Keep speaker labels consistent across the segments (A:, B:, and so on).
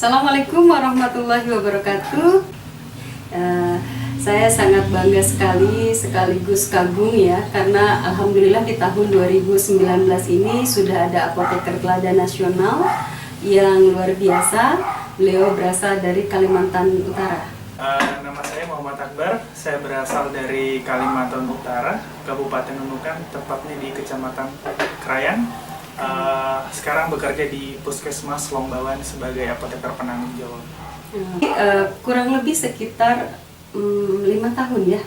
A: Assalamualaikum warahmatullahi wabarakatuh. Saya sangat bangga sekali sekaligus kagum ya, karena alhamdulillah di tahun 2019 ini sudah ada apoteker teladan nasional yang luar biasa. Beliau berasal dari Kalimantan Utara.
B: Nama saya Muhammad Akbar, saya berasal dari Kalimantan Utara, Kabupaten Nunukan, tepatnya di Kecamatan Krayan. Sekarang bekerja di Puskesmas Lombawan sebagai apoteker penanggung jawab.
A: Kurang lebih sekitar 5 tahun ya?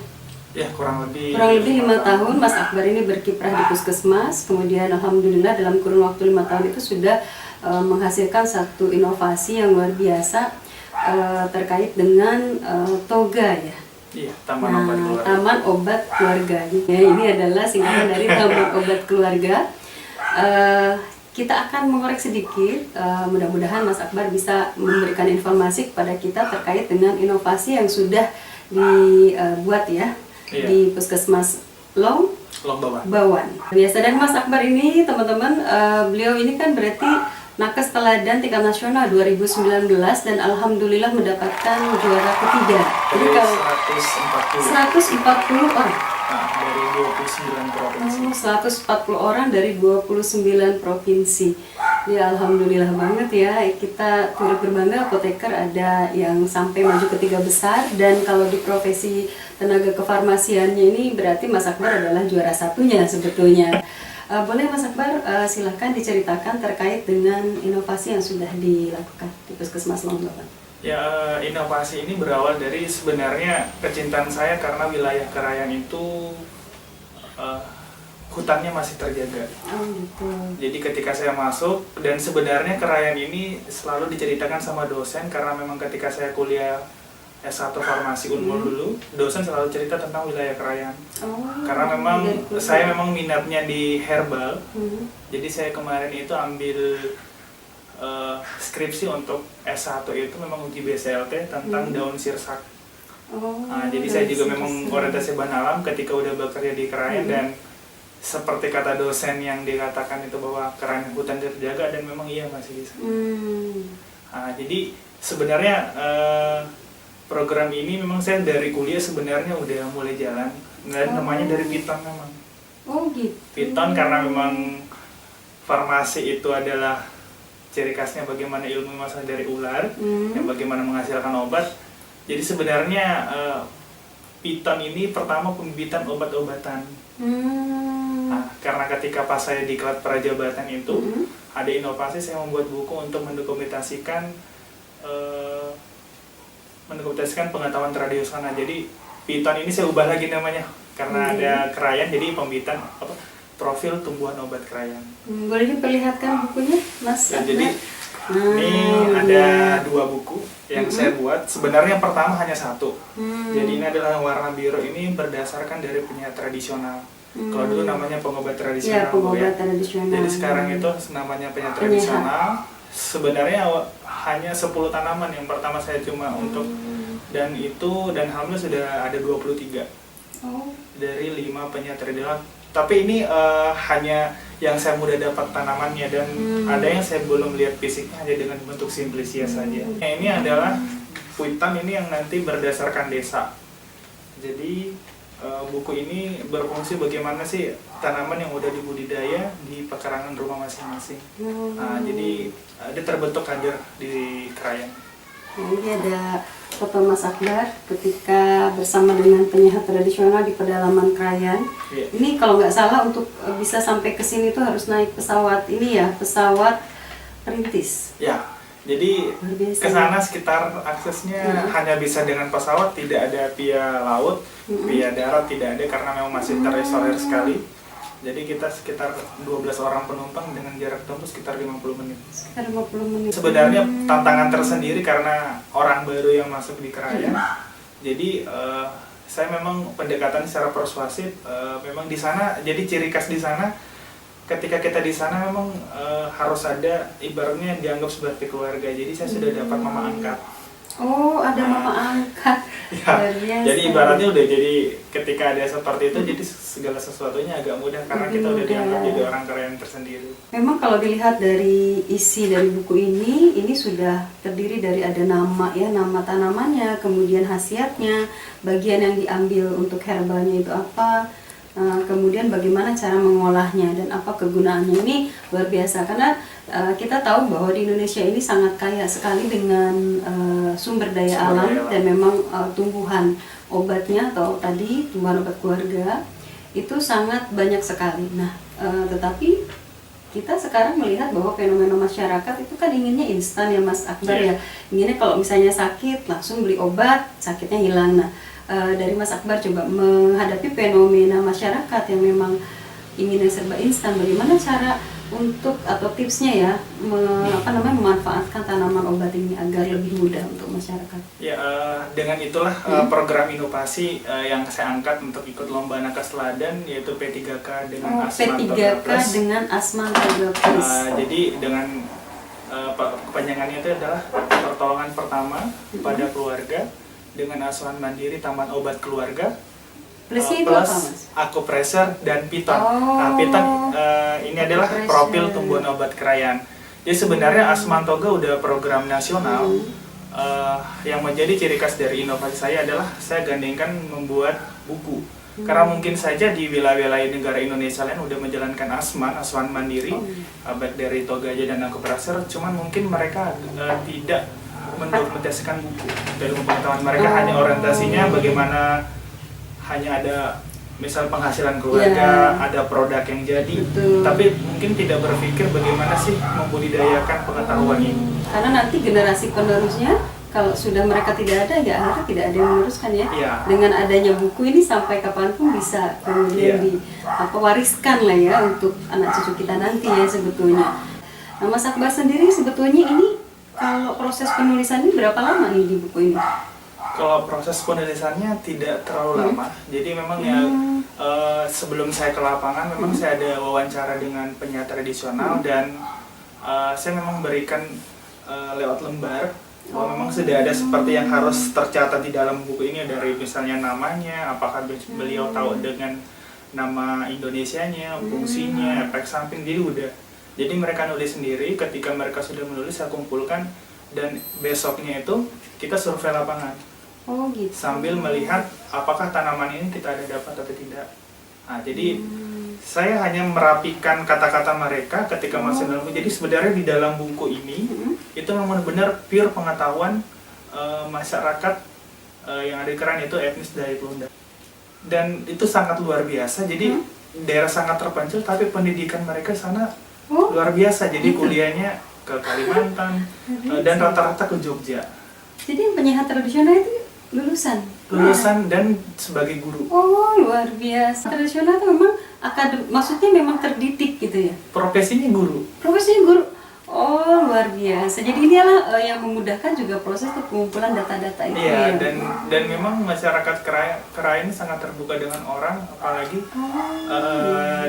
B: Ya, kurang lebih
A: 5 tahun Mas Akbar ini berkiprah di Puskesmas. Kemudian alhamdulillah dalam kurun waktu 5 tahun itu sudah menghasilkan satu inovasi yang luar biasa terkait dengan toga ya.
B: Iya, Taman Obat Keluarga.
A: Taman Obat Keluarga. Ya, ini adalah singkatan dari Taman Obat Keluarga. Kita akan mengorek sedikit, mudah-mudahan Mas Akbar bisa memberikan informasi kepada kita terkait dengan inovasi yang sudah dibuat ya,
B: Iya.
A: di Puskesmas
B: Lombawan.
A: Lombawan. Biasa, dan Mas Akbar ini teman-teman, beliau ini kan berarti nakes teladan tingkat nasional 2019 dan alhamdulillah mendapatkan juara ketiga. Jadi kalau 140 orang.
B: Dari 29 provinsi.
A: 140 orang dari 29 provinsi. Ya alhamdulillah banget ya, kita turut berbangga apoteker ada yang sampai maju ke 3 besar. Dan kalau di profesi tenaga kefarmasiannya ini berarti Mas Akbar adalah juara satunya sebetulnya. Boleh Mas Akbar silahkan diceritakan terkait dengan inovasi yang sudah dilakukan di Puskesmas Lombawan.
B: Ya, inovasi ini berawal dari sebenarnya kecintaan saya karena wilayah Krayan itu hutannya masih terjaga.
A: Oh gitu.
B: Jadi ketika saya masuk, dan sebenarnya Krayan ini selalu diceritakan sama dosen karena memang ketika saya kuliah S1 Farmasi Unmul dulu, dosen selalu cerita tentang wilayah Krayan.
A: Oh,
B: Karena memang saya memang minatnya di herbal. Jadi saya kemarin itu ambil skripsi untuk S1 itu memang uji BCLT tentang daun sirsak. Jadi saya juga memang orientasi bahan alam ketika udah bekerja di Krayan, dan seperti kata dosen yang dikatakan itu bahwa Krayan hutan terjaga, dan memang iya masih bisa. Jadi sebenarnya program ini memang saya dari kuliah sebenarnya udah mulai jalan, dan namanya dari Piton memang.
A: Oh gitu.
B: Piton karena memang farmasi itu adalah ciri khasnya bagaimana ilmu masalah dari ular, yang bagaimana menghasilkan obat. Jadi sebenarnya Piton ini pertama pembibitan obat-obatan. Karena ketika pas saya di Klat Prajabatan itu ada inovasi, saya membuat buku untuk mendokumentasikan pengetahuan tradisional. Jadi Piton ini saya ubah lagi namanya karena ada Krayan, jadi pembibitan profil tumbuhan obat Krayan.
A: Boleh diperlihatkan bukunya, Mas?
B: Ya, jadi ini ada 2 buku yang saya buat. Sebenarnya yang pertama hanya 1. Jadi ini adalah warna biru, ini berdasarkan dari penyihir tradisional. Kalau dulu namanya pengobat tradisional.
A: Ya, pengobat tradisional.
B: Jadi sekarang itu namanya penyihir tradisional. Sebenarnya hanya 10 tanaman yang pertama saya cuma untuk, dan alhamdulillah sudah ada 23 dari 5 penyihir tradisional. Tapi ini hanya yang saya mudah dapat tanamannya, dan ada yang saya belum lihat fisiknya, hanya dengan bentuk simplisia saja. Ini adalah Piton ini yang nanti berdasarkan desa. Jadi buku ini berfungsi bagaimana sih tanaman yang udah dibudidaya di pekarangan rumah masing-masing. Jadi ada terbentuk kader di Krayan.
A: Ini ada foto Mas Akbar ketika bersama dengan penyihir tradisional di pedalaman Krayan. Ini kalau nggak salah untuk bisa sampai ke sini tuh harus naik pesawat ini ya, pesawat perintis.
B: Ya, jadi ke sana sekitar aksesnya hanya bisa dengan pesawat, tidak ada via laut, via darat tidak ada karena memang masih terisolir sekali. Jadi kita sekitar 12 orang penumpang dengan jarak tempuh sekitar 50 menit.
A: Sekitar 50 menit.
B: Sebenarnya tantangan tersendiri karena orang baru yang masuk di Krayan. Jadi saya memang pendekatan secara persuasif, memang di sana, jadi ciri khas di sana ketika kita di sana memang harus ada, ibaratnya dianggap seperti keluarga. Jadi saya sudah dapat mama angkat.
A: Oh, ada mama angkat.
B: Ya, jadi ibaratnya udah, jadi ketika ada seperti itu, jadi segala sesuatunya agak mudah karena kita udah dianggap jadi orang keren tersendiri.
A: Memang kalau dilihat dari isi dari buku ini sudah terdiri dari ada nama ya, nama tanamannya, kemudian khasiatnya, bagian yang diambil untuk herbalnya itu apa, kemudian bagaimana cara mengolahnya dan apa kegunaannya. Ini luar biasa karena kita tahu bahwa di Indonesia ini sangat kaya sekali dengan sumber daya alam dan memang tumbuhan obatnya atau tadi tumbuhan obat keluarga itu sangat banyak sekali. Nah, tetapi kita sekarang melihat bahwa fenomena masyarakat itu kan inginnya instan ya Mas Akbar ya. Inginnya kalau misalnya sakit langsung beli obat, sakitnya hilang. Nah, dari Mas Akbar coba menghadapi fenomena masyarakat yang memang inginnya serba instan, bagaimana cara untuk atau tipsnya ya memanfaatkan tanaman obat ini agar lebih mudah untuk masyarakat?
B: Ya, dengan itulah program inovasi yang saya angkat untuk ikut lomba Nakas Teladan, yaitu P3K dengan
A: P3K dengan Asmantoga Plus.
B: Jadi dengan kepanjangannya itu adalah pertolongan pertama pada keluarga dengan asuhan mandiri Taman Obat Keluarga.
A: Plusnya itu
B: plus
A: apa, Mas?
B: Akupresur dan piton. Nah, piton ini adalah profil tumbuhan obat kerayan. Jadi sebenarnya Asmantoga udah program nasional. Yang menjadi ciri khas dari inovasi saya adalah saya gandengkan membuat buku. Karena mungkin saja di wilayah-wilayah negara Indonesia lain udah menjalankan asuhan mandiri, baik dari Togaja dan Akupresur, cuman mungkin mereka tidak mendokumentasikan buku. Dari pengetahuan mereka hanya orientasinya bagaimana hanya ada misal penghasilan keluarga, ada produk yang jadi, tapi mungkin tidak berpikir bagaimana sih membudidayakan pengetahuan ini.
A: Karena nanti generasi penerusnya kalau sudah mereka tidak ada, ya akhirnya tidak ada yang meneruskan ya. Dengan adanya buku ini sampai kapanpun bisa kemudian wariskan lah ya untuk anak cucu kita nanti ya sebetulnya. Nah, Mas Akbar sendiri sebetulnya ini kalau proses penulisan ini berapa lama nih di buku ini?
B: Kalau proses penulisannya tidak terlalu lama, jadi memang sebelum saya ke lapangan memang saya ada wawancara dengan penyiar tradisional dan saya memang berikan lewat lembar bahwa memang sudah ada seperti yang harus tercatat di dalam buku ini, dari misalnya namanya, apakah beliau tahu dengan nama Indonesianya, fungsinya, efek samping, jadi mereka nulis sendiri. Ketika mereka sudah menulis saya kumpulkan dan besoknya itu kita survei lapangan.
A: Gitu.
B: Sambil melihat apakah tanaman ini kita ada dapat atau tidak. Nah, jadi saya hanya merapikan kata-kata mereka ketika masuk dalam buku. Jadi sebenarnya di dalam buku ini itu memang benar pure pengetahuan masyarakat yang ada di Keran, itu etnis Dayak Lunda. Dan itu sangat luar biasa. Jadi daerah sangat terpencil tapi pendidikan mereka sana luar biasa. Jadi kuliahnya ke Kalimantan dan rata-rata ke Jogja.
A: Jadi yang penyiar tradisional itu lulusan
B: dan sebagai guru.
A: Luar biasa. Tradisional itu memang maksudnya memang terdidik gitu ya.
B: Profesinya guru.
A: Luar biasa. Jadi inilah yang memudahkan juga proses pengumpulan data-data itu.
B: Iya, dan memang masyarakat Kerayan ini sangat terbuka dengan orang, apalagi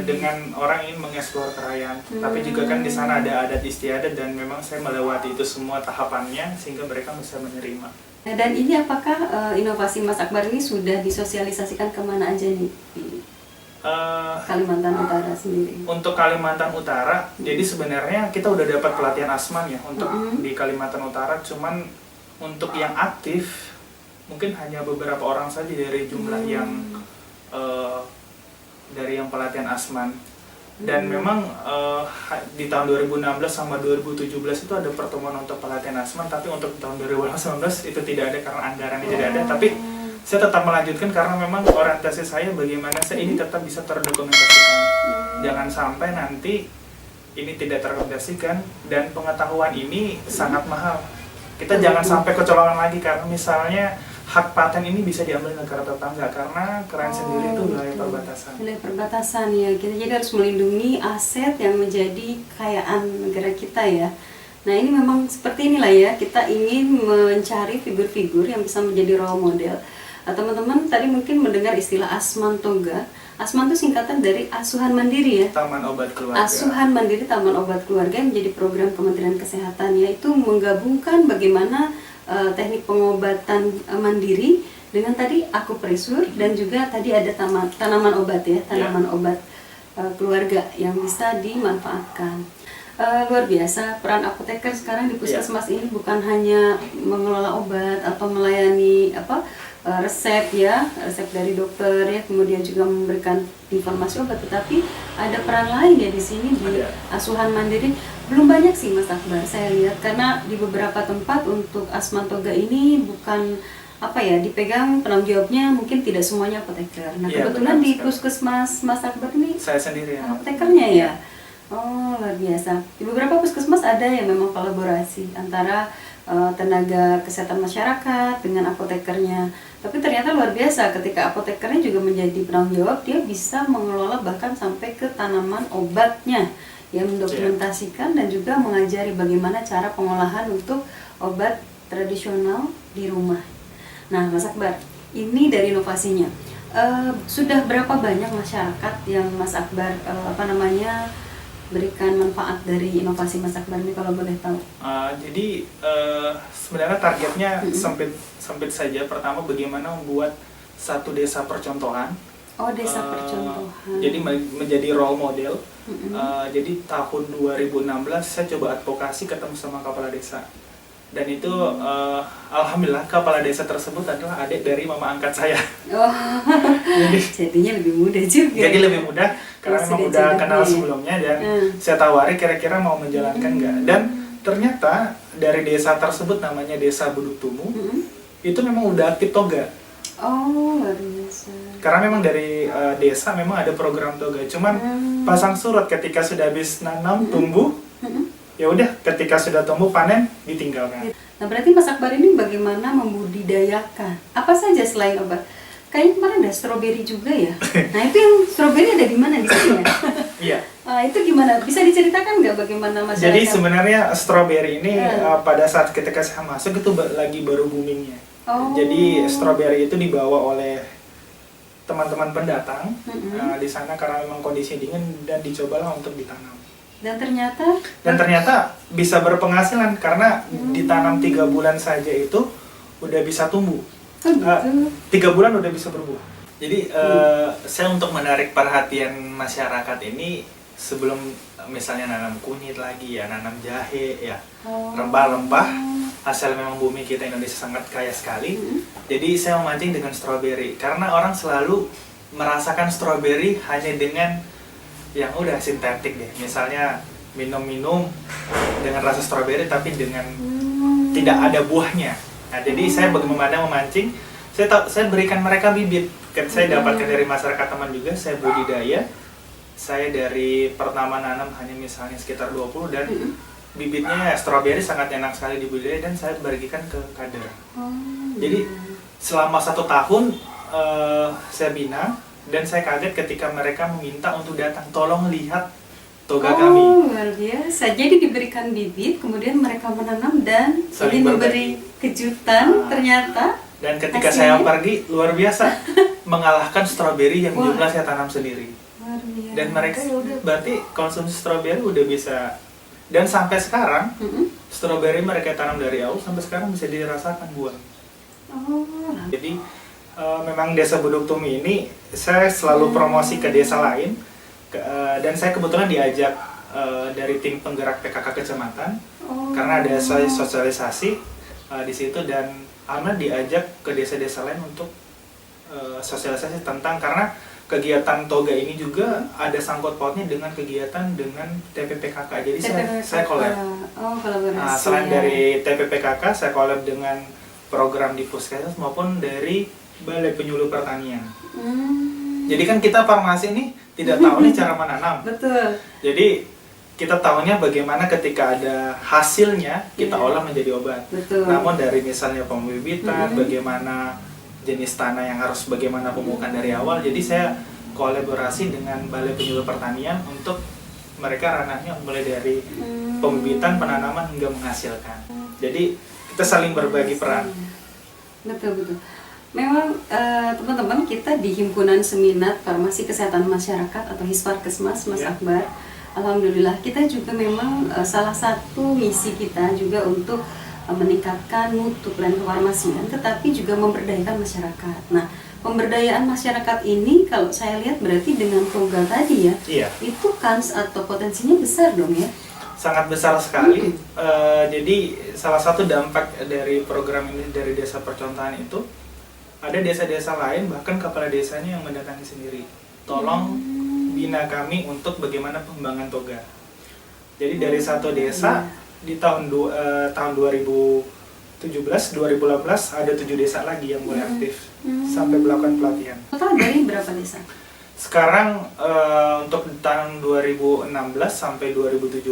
B: dengan orang ingin mengeksplor Kerayan. Tapi juga kan di sana ada adat istiadat dan memang saya melewati itu semua tahapannya sehingga mereka bisa menerima.
A: Dan ini apakah inovasi Mas Akbar ini sudah disosialisasikan kemana aja nih di Kalimantan Utara sendiri?
B: Untuk Kalimantan Utara, jadi sebenarnya kita udah dapat pelatihan Asman ya untuk di Kalimantan Utara, cuman untuk yang aktif mungkin hanya beberapa orang saja dari jumlah yang dari yang pelatihan Asman. Dan memang di tahun 2016 sama 2017 itu ada pertemuan untuk pelatihan Asman, tapi untuk tahun 2019 itu tidak ada karena anggarannya tidak ada. Tapi saya tetap melanjutkan karena memang orientasi saya bagaimana saya ini tetap bisa terdokumentasikan. Jangan sampai nanti ini tidak terdokumentasikan dan pengetahuan ini sangat mahal. Kita jangan sampai kecolongan lagi karena misalnya hak paten ini bisa diambil negara tetangga karena Kerayan sendiri itu wilayah perbatasan.
A: Wilayah perbatasan ya, kita jadi harus melindungi aset yang menjadi kekayaan negara kita ya. Nah ini memang seperti inilah ya, kita ingin mencari figur-figur yang bisa menjadi role model. Teman-teman tadi mungkin mendengar istilah Asmantoga. Asman itu singkatan dari Asuhan Mandiri ya.
B: Taman Obat Keluarga.
A: Asuhan Mandiri Taman Obat Keluarga yang menjadi program Kementerian Kesehatan, yaitu menggabungkan bagaimana teknik pengobatan mandiri dengan tadi akupresur dan juga tadi ada tanaman obat ya, tanaman obat keluarga yang bisa dimanfaatkan. Luar biasa peran apoteker sekarang di puskesmas ini bukan hanya mengelola obat atau melayani resep ya, resep dari dokter ya, kemudian juga memberikan informasi obat, tetapi ada peran lain ya di sini di asuhan mandiri. Belum banyak sih Mas Akbar saya lihat, karena di beberapa tempat untuk Asman Toga ini bukan dipegang penanggung jawabnya, mungkin tidak semuanya apoteker. Nah kebetulan di puskesmas Mas Akbar ini
B: saya sendiri ya
A: apotekernya ya. Oh luar biasa. Di beberapa puskesmas ada yang memang kolaborasi antara tenaga kesehatan masyarakat dengan apotekernya. Tapi ternyata luar biasa ketika apotekernya juga menjadi penanggung jawab, dia bisa mengelola bahkan sampai ke tanaman obatnya, yang mendokumentasikan dan juga mengajari bagaimana cara pengolahan untuk obat tradisional di rumah. Nah Mas Akbar, ini dari inovasinya. Sudah berapa banyak masyarakat yang Mas Akbar berikan manfaat dari inovasi Mas Akbar ini kalau boleh tahu?
B: Jadi sebenarnya targetnya sempit saja. Pertama bagaimana membuat satu desa percontohan.
A: Oh desa percontohan.
B: Jadi menjadi role model. Jadi tahun 2016 saya coba advokasi ketemu sama kepala desa. Dan itu alhamdulillah kepala desa tersebut adalah adik dari mama angkat saya.
A: Oh, jadinya lebih mudah juga.
B: Jadi lebih mudah karena memang udah kenal sebelumnya, dan saya tawari kira-kira mau menjalankan nggak. Dan ternyata dari desa tersebut, namanya Desa Budutumu, itu memang udah aktif toga.
A: Oh luar biasa.
B: Karena memang dari desa memang ada program toga. Cuman pasang surut ketika sudah habis nanam tumbuh. Ya udah, ketika sudah tumbuh panen ditinggalkan.
A: Nah berarti Mas Akbar ini bagaimana membudidayakan apa saja selain obat? Kayaknya kemarin ada stroberi juga ya. Nah itu yang stroberi ada di mana di sini ya?
B: Iya.
A: Itu gimana? Bisa diceritakan nggak bagaimana masyarakat?
B: Jadi sebenarnya stroberi ini pada saat ketika saya masuk itu lagi baru boomingnya. Jadi stroberi itu dibawa oleh teman-teman pendatang di sana karena memang kondisi dingin, dan dicobalah untuk ditanam.
A: Dan ternyata
B: bisa berpenghasilan karena ditanam 3 bulan saja itu udah bisa tumbuh. 3 bulan udah bisa berbuah. Jadi saya untuk menarik perhatian masyarakat ini, sebelum misalnya nanam kunyit lagi ya, nanam jahe ya, rempah-rempah asal memang bumi kita Indonesia sangat kaya sekali. Jadi saya memancing dengan stroberi karena orang selalu merasakan stroberi hanya dengan yang udah sintetik deh, misalnya minum-minum dengan rasa stroberi tapi dengan tidak ada buahnya. Nah, jadi saya bagaimana memancing, saya berikan mereka bibit. Saya dapatkan dari masyarakat teman juga, saya budidaya. Saya dari pertama nanam hanya misalnya sekitar 20, dan bibitnya stroberi sangat enak sekali dibudidaya, dan saya bagikan ke kader. Jadi selama 1 tahun saya bina. Dan saya kaget ketika mereka meminta untuk datang, tolong lihat toga kami.
A: Oh luar biasa, jadi diberikan bibit, kemudian mereka menanam dan saling memberi kejutan ternyata.
B: Dan ketika saya pergi, luar biasa, mengalahkan stroberi yang jumlah saya tanam sendiri.
A: Luar biasa.
B: Dan mereka ya udah, berarti konsumsi stroberi udah bisa. Dan sampai sekarang, stroberi mereka tanam dari awal sampai sekarang bisa dirasakan buah. Jadi memang Desa Budutumu ini saya selalu promosi ke desa lain, dan saya kebetulan diajak dari tim penggerak PKK kecamatan karena ada sosialisasi di situ, dan alhamdulillah diajak ke desa-desa lain untuk sosialisasi tentang, karena kegiatan toga ini juga ada sangkut pautnya dengan kegiatan dengan TPPKK. Jadi saya collab.
A: Kolaborasi.
B: Selain dari TPPKK, saya collab dengan program di puskesmas maupun dari Balai Penyuluh Pertanian. Jadi kan kita farmasi ini tidak tahu nih cara menanam.
A: Betul.
B: Jadi kita tahunya bagaimana ketika ada hasilnya kita olah menjadi obat.
A: Betul.
B: Namun dari misalnya pembibitan, bagaimana jenis tanah yang harus bagaimana pemupukan dari awal. Jadi saya kolaborasi dengan Balai Penyuluh Pertanian untuk mereka ranahnya mulai dari pembibitan, penanaman hingga menghasilkan. Jadi kita saling berbagi peran.
A: Betul. Memang teman-teman, kita di Himpunan Seminat Farmasi Kesehatan Masyarakat atau Hisparkesmas, Mas Akbar, alhamdulillah kita juga memang salah satu misi kita juga untuk meningkatkan mutu pelayanan kefarmasian, tetapi juga memberdayakan masyarakat. Nah, pemberdayaan masyarakat ini kalau saya lihat berarti dengan Toga tadi ya,
B: Iya.
A: itu kans atau potensinya besar dong ya?
B: Sangat besar sekali. Jadi salah satu dampak dari program ini dari desa percontohan itu, ada desa-desa lain bahkan kepala desanya yang mendatangi sendiri. Tolong bina kami untuk bagaimana pengembangan Toga. Jadi dari satu desa di tahun 2017-2018 ada 7 desa lagi yang mulai aktif sampai melakukan pelatihan.
A: Total dari berapa desa?
B: Sekarang untuk tahun 2016 sampai 2017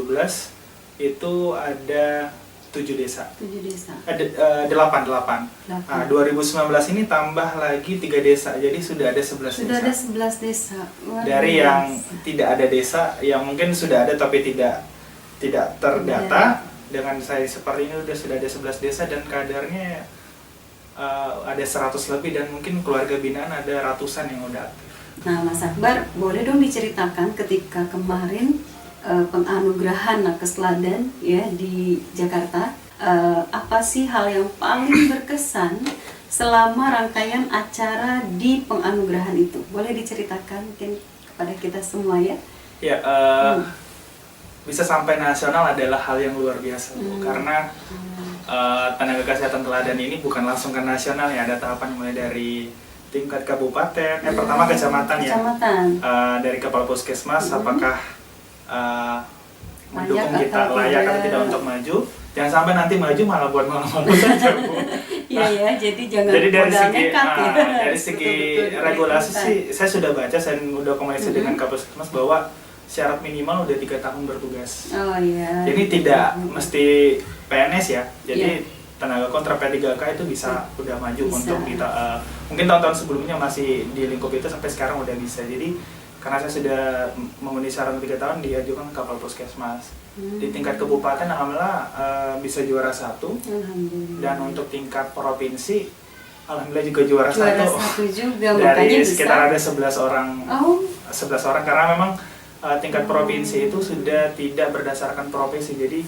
B: itu ada 7 desa.
A: 7 desa.
B: Ada 8. Nah, 2019 ini tambah lagi 3 desa. Jadi sudah ada 11
A: Sudah
B: desa.
A: ada 11 desa. Luar
B: Dari
A: biasa.
B: yang tidak ada desa, yang mungkin sudah ada tapi tidak terdata, dengan saya seperti ini sudah ada 11 desa dan kadarnya ada 100 lebih dan mungkin keluarga binaan ada ratusan yang udah aktif.
A: Nah, Mas Akbar, boleh dong diceritakan ketika kemarin penganugerahan Nakes Teladan ya di Jakarta, apa sih hal yang paling berkesan selama rangkaian acara di penganugerahan itu? Boleh diceritakan mungkin kepada kita semua ya?
B: Ya, bisa sampai nasional adalah hal yang luar biasa, Bu. Karena tenaga kesehatan teladan ini bukan langsung ke nasional ya, ada tahapan mulai dari tingkat kabupaten, pertama kecamatan ya, dari kepala puskesmas apakah mendukung kita layak atau tidak untuk maju. Jangan sampai nanti maju malah buat malu-malu saja, Bu.
A: Iya ya, jadi jangan
B: Jadi dari
A: modal
B: segi
A: nekat ya.
B: dari segi regulasi sih saya sudah baca, saya udah komunikasi dengan Kapusmas bahwa syarat minimal udah 3 tahun bertugas.
A: Oh iya.
B: Jadi tidak mesti PNS ya. Jadi tenaga kontrak P3K itu bisa udah maju untuk kita. Mungkin tahun-tahun sebelumnya masih di lingkup itu, sampai sekarang udah bisa. Jadi karena saya sudah memenuhi syarat 3 tahun, diajukan ke Kapal Puskesmas. Di tingkat kabupaten alhamdulillah bisa juara 1. Dan untuk tingkat provinsi alhamdulillah juga juara 1.
A: Juga,
B: dari
A: makanya
B: sekitar
A: bisa.
B: ada 11 orang. 11 orang karena memang tingkat provinsi itu sudah tidak berdasarkan provinsi. Jadi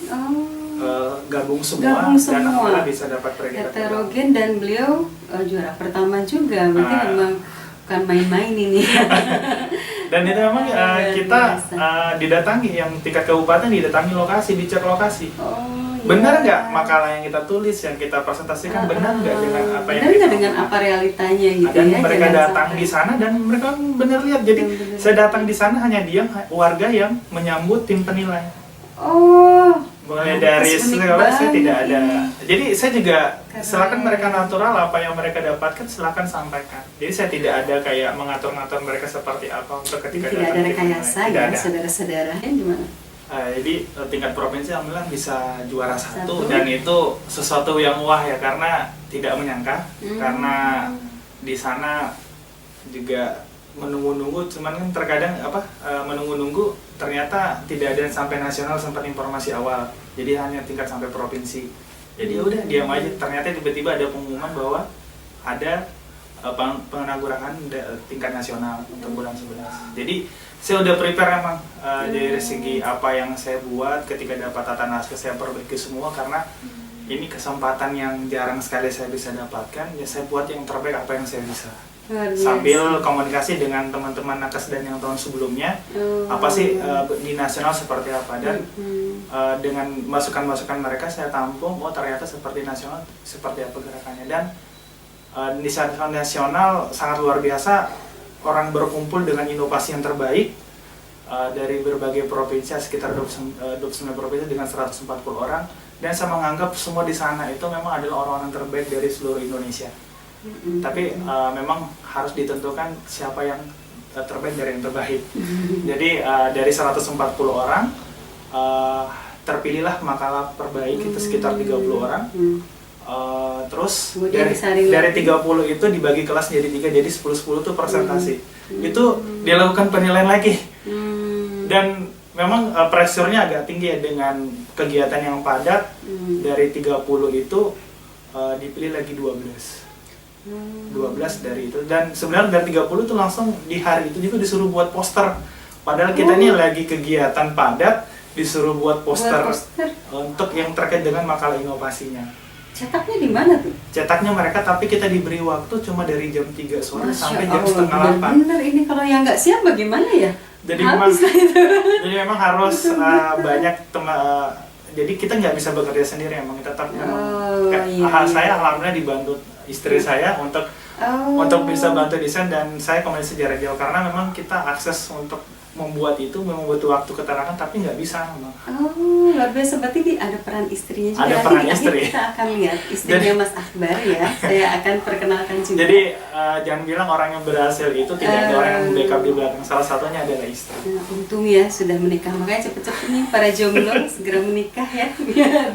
B: gabung semua dan alhamdulillah bisa dapat peringkat
A: heterogen, dan beliau juara pertama juga. Berarti memang bukan main-main ini.
B: Dan itu memang kita didatangi, yang tingkat kabupaten didatangi lokasi, dicek lokasi. Benar nggak makalah yang kita tulis, yang kita presentasikan, benar nggak dengan apa yang
A: benar nggak dengan apa realitanya gitu
B: dan
A: ya?
B: mereka datang di sana dan mereka benar lihat. Jadi saya datang di sana hanya dia warga yang menyambut tim penilai. Mulai dari segala saya tidak ada. Jadi saya juga silakan mereka natural, apa yang mereka dapatkan silakan sampaikan. Jadi saya tidak ada kayak mengatur-ngatur mereka seperti apa untuk ketika
A: tidak
B: datang.
A: Ada rekayasa ya, saudara-saudara. Gimana?
B: Jadi tingkat provinsi alhamdulillah bisa juara 1 dan itu sesuatu yang wah ya, karena tidak menyangka. Karena di sana juga menunggu-nunggu, cuman kan terkadang menunggu-nunggu ternyata tidak ada sampai nasional, sempat informasi awal, jadi hanya tingkat sampai provinsi. Jadi udah diam aja, ternyata tiba-tiba ada pengumuman bahwa ada penganugerahan tingkat nasional untuk bulan 11. Jadi saya udah prepare emang dari segi apa yang saya buat ketika dapat tata naskah, saya perbaiki semua karena ini kesempatan yang jarang sekali saya bisa dapatkan. Ya saya buat yang terbaik apa yang saya bisa. Sambil komunikasi dengan teman-teman nakes dan yang tahun sebelumnya, apa sih di nasional seperti apa, dan dengan masukan-masukan mereka saya tampung, ternyata seperti nasional seperti apa gerakannya. Dan di saat nasional sangat luar biasa, orang berkumpul dengan inovasi yang terbaik dari berbagai provinsi, sekitar 29 provinsi dengan 140 orang, dan saya menganggap semua di sana itu memang adalah orang-orang terbaik dari seluruh Indonesia. Tapi memang harus ditentukan siapa yang terbaik dari yang terbaik. Jadi dari 140 orang terpilihlah makalah terbaik itu sekitar 30 orang. Terus dari 30 itu dibagi kelas jadi 3, jadi 10-10 itu presentasi. Itu dilakukan penilaian lagi. Dan memang pressure-nya agak tinggi ya, dengan kegiatan yang padat. Dari 30 itu dipilih lagi 12 dari itu, dan sebenarnya dari 30 itu langsung di hari itu juga disuruh buat poster, padahal kita ini lagi kegiatan padat disuruh buat poster untuk yang terkait dengan makalah inovasinya.
A: Cetaknya di mana tuh?
B: Cetaknya mereka, tapi kita diberi waktu cuma dari jam 3 sore sampai jam
A: Allah,
B: setengah 8.
A: bener ini kalau yang nggak siap bagaimana ya?
B: Jadi memang,
A: Habis lah itu.
B: jadi memang harus banyak teman. Jadi kita nggak bisa bekerja sendiri, emang tetap saya alhamdulillah dibantu istri saya untuk bisa bantu desain, dan saya komunikasi jarak jauh karena memang kita akses untuk membuat itu memang butuh waktu keterangan, tapi nggak bisa memang.
A: Oh, luar biasa. Berarti ada peran istrinya juga.
B: Ada
A: Nanti
B: peran
A: di akhir
B: istri.
A: kita akan lihat istrinya Mas Akbar ya. Saya akan perkenalkan juga.
B: Jadi jangan bilang orang yang berhasil itu tidak ada orang yang backup di belakang. Salah satunya adalah istri.
A: Nah, untung ya sudah menikah, makanya cepet-cepet nih para jomblo segera menikah ya,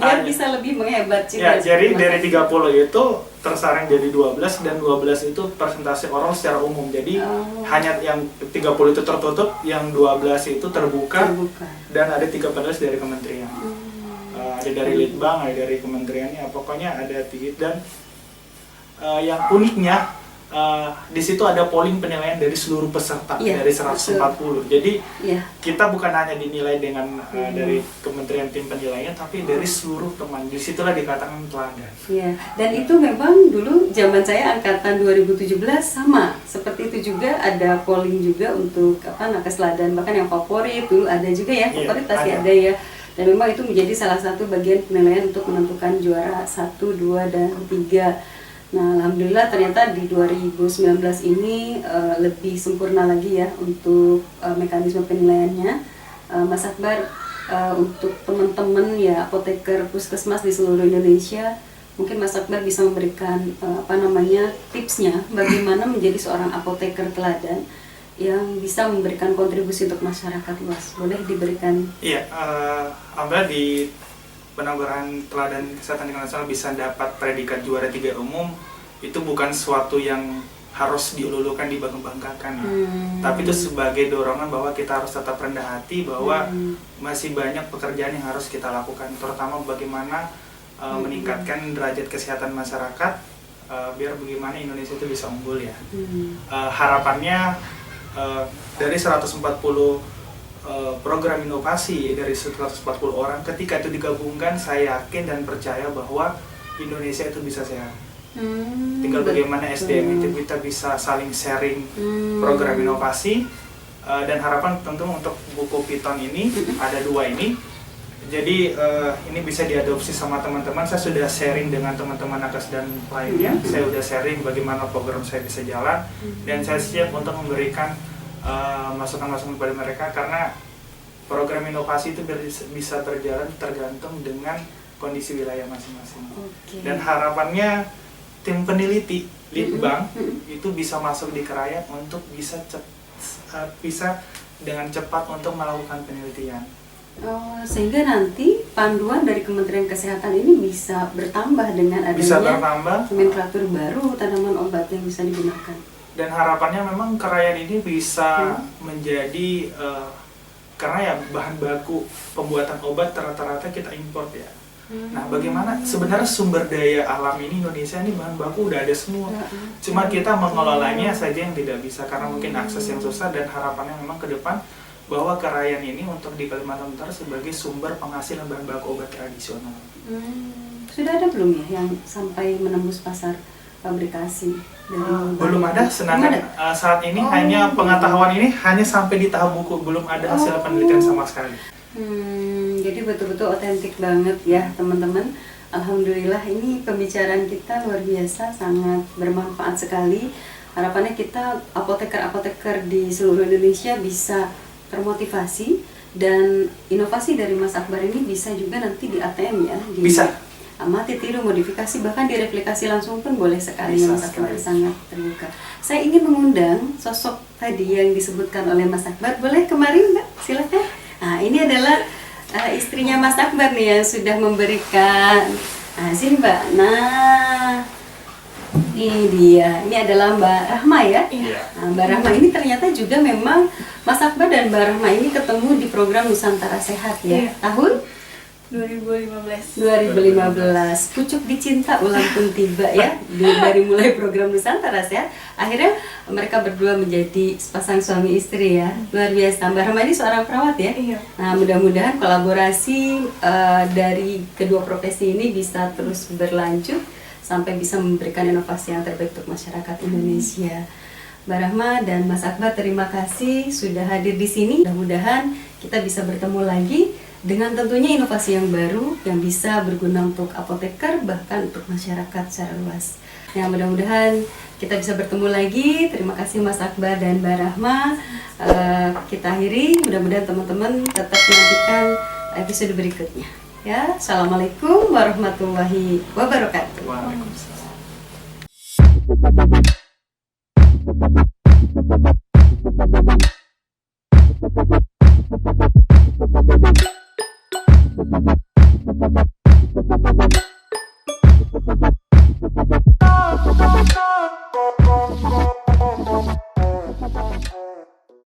A: biar bisa lebih menghebat
B: Ya,
A: juga.
B: jadi dari 30 itu tersaring jadi 12, dan 12 itu presentasi oral secara umum. Jadi hanya yang 30 itu tertutup, yang 12 itu terbuka. Dan ada 13 dari kementerian. Ada dari Litbang, ada dari kementeriannya, pokoknya ada 3. Dan yang uniknya di situ ada polling penilaian dari seluruh peserta, dari 140. Jadi kita bukan hanya dinilai dengan dari kementerian tim penilainya, tapi dari seluruh teman. Disitulah dikatakan teladan.
A: Iya, dan itu memang dulu zaman saya angkatan 2017 sama seperti itu juga, ada polling juga untuk nakes teladan, bahkan yang favorit dulu ada juga ya, favorit pasti ada ya. Dan memang itu menjadi salah satu bagian penilaian untuk menentukan juara 1, 2, dan 3. Nah, alhamdulillah ternyata di 2019 ini lebih sempurna lagi ya untuk mekanisme penilaiannya. Mas Akbar, untuk teman-teman ya apoteker puskesmas di seluruh Indonesia, mungkin Mas Akbar bisa memberikan tipsnya bagaimana menjadi seorang apoteker teladan yang bisa memberikan kontribusi untuk masyarakat luas. Boleh diberikan?
B: Iya, alhamdulillah di penanggulangan teladan kesehatan nasional bisa dapat predikat juara 3 umum, itu bukan sesuatu yang harus diululukan, dibangga-banggakan, tapi itu sebagai dorongan bahwa kita harus tetap rendah hati, bahwa masih banyak pekerjaan yang harus kita lakukan, terutama bagaimana meningkatkan derajat kesehatan masyarakat, biar bagaimana Indonesia itu bisa unggul ya. Harapannya dari 140 program inovasi dari 140 orang, ketika itu digabungkan, saya yakin dan percaya bahwa Indonesia itu bisa sehat. Tinggal bagaimana SDM itu kita bisa saling sharing program inovasi, dan harapan tentu untuk buku Piton ini ada 2 ini. Jadi ini bisa diadopsi sama teman-teman. Saya sudah sharing dengan teman-teman nakes dan lainnya. Saya sudah sharing bagaimana program saya bisa jalan, dan saya siap untuk memberikan masukan-masukan kepada mereka, karena program inovasi itu bisa berjalan tergantung dengan kondisi wilayah masing-masing. Dan harapannya tim peneliti Litbang itu bisa masuk di Krayak untuk bisa dengan cepat untuk melakukan penelitian.
A: Sehingga nanti panduan dari Kementerian Kesehatan ini bisa bertambah dengan adanya nomenklatur baru tanaman obat yang bisa digunakan.
B: Dan harapannya memang Krayan ini bisa menjadi karena ya bahan baku pembuatan obat rata-rata kita import ya. Nah, bagaimana sebenarnya sumber daya alam ini Indonesia ini bahan baku udah ada semua. Cuma kita mengelolanya saja yang tidak bisa karena mungkin akses yang susah, dan harapannya memang ke depan bahwa Krayan ini untuk di Kalimantan Utara sebagai sumber penghasilan bahan baku obat tradisional.
A: Sudah ada belum ya yang sampai menembus pasar pabrikasi?
B: Belum ada, saat ini hanya pengetahuan ini hanya sampai di tahap buku, belum ada hasil penelitian sama sekali.
A: Jadi betul-betul otentik banget ya teman-teman. Alhamdulillah ini pembicaraan kita luar biasa, sangat bermanfaat sekali. Harapannya kita apoteker-apoteker di seluruh Indonesia bisa termotivasi, dan inovasi dari Mas Akbar ini bisa juga nanti di ATM ya.
B: Bisa.
A: Amati, tiru, modifikasi, bahkan direplikasi langsung pun boleh sekali. Mas Akbar sangat terbuka. Saya ingin mengundang sosok tadi yang disebutkan oleh Mas Akbar. Boleh kemari Mbak? Silakan. Nah, ini adalah istrinya Mas Akbar nih yang sudah memberikan. Nah, sini Mbak. Nah, ini dia. Ini adalah Mbak Rahma ya. Nah, Mbak Rahma ini ternyata juga memang Mas Akbar dan Mbak Rahma ini ketemu di program Nusantara Sehat ya. Tahun
C: 2015.
A: 2015. Pucuk dicinta ulang pun tiba ya. Dari mulai program Nusantara Sehat, akhirnya mereka berdua menjadi sepasang suami istri ya. Luar biasa. Mbak Rahma ini seorang perawat ya.
C: Iya.
A: Nah, mudah-mudahan kolaborasi dari kedua profesi ini bisa terus berlanjut sampai bisa memberikan inovasi yang terbaik untuk masyarakat Indonesia. Mbak Rahma dan Mas Akbar, terima kasih sudah hadir di sini. Mudah-mudahan kita bisa bertemu lagi dengan tentunya inovasi yang baru yang bisa berguna untuk apoteker bahkan untuk masyarakat secara luas. Ya, mudah-mudahan kita bisa bertemu lagi. Terima kasih Mas Akbar dan Mbak Rahma. Kita akhiri, mudah-mudahan teman-teman tetap menantikan episode berikutnya. Ya, Assalamualaikum warahmatullahi wabarakatuh.
B: Waalaikumsalam.